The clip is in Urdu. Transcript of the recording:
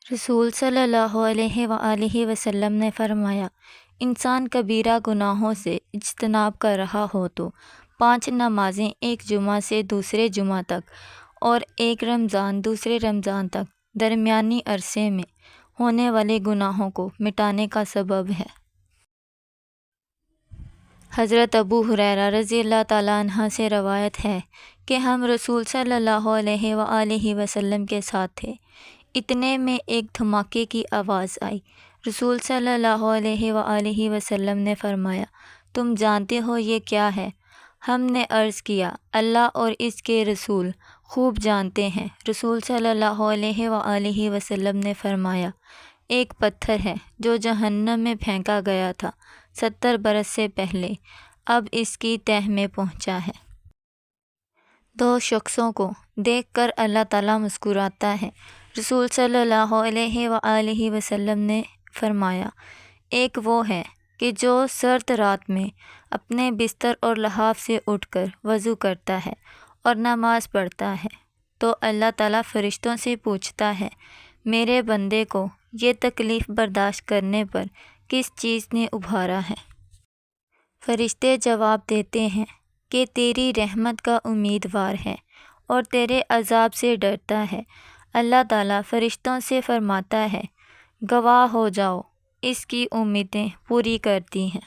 رسول صلی اللہ علیہ وآلہ وسلم نے فرمایا، انسان کبیرہ گناہوں سے اجتناب کر رہا ہو تو 5 نمازیں ایک جمعہ سے دوسرے جمعہ تک اور ایک رمضان دوسرے رمضان تک درمیانی عرصے میں ہونے والے گناہوں کو مٹانے کا سبب ہے۔ حضرت ابو ہریرہ رضی اللہ تعالیٰ عنہ سے روایت ہے کہ ہم رسول صلی اللہ علیہ وآلہ وسلم کے ساتھ تھے، اتنے میں ایک دھماکے کی آواز آئی۔ رسول صلی اللہ علیہ وآلہ وسلم نے فرمایا، تم جانتے ہو یہ کیا ہے؟ ہم نے عرض کیا، اللہ اور اس کے رسول خوب جانتے ہیں۔ رسول صلی اللہ علیہ وآلہ وسلم نے فرمایا، ایک پتھر ہے جو جہنم میں پھینکا گیا تھا 70 برس سے پہلے، اب اس کی تہہ میں پہنچا ہے۔ 2 شخصوں کو دیکھ کر اللہ تعالیٰ مسکراتا ہے۔ رسول صلی اللہ علیہ وآلہ وسلم نے فرمایا، ایک وہ ہے کہ جو سرد رات میں اپنے بستر اور لحاف سے اٹھ کر وضو کرتا ہے اور نماز پڑھتا ہے تو اللہ تعالیٰ فرشتوں سے پوچھتا ہے، میرے بندے کو یہ تکلیف برداشت کرنے پر کس چیز نے ابھارا ہے؟ فرشتے جواب دیتے ہیں کہ تیری رحمت کا امیدوار ہے اور تیرے عذاب سے ڈرتا ہے۔ اللہ تعالیٰ فرشتوں سے فرماتا ہے، گواہ ہو جاؤ، اس کی امیدیں پوری کرتی ہیں۔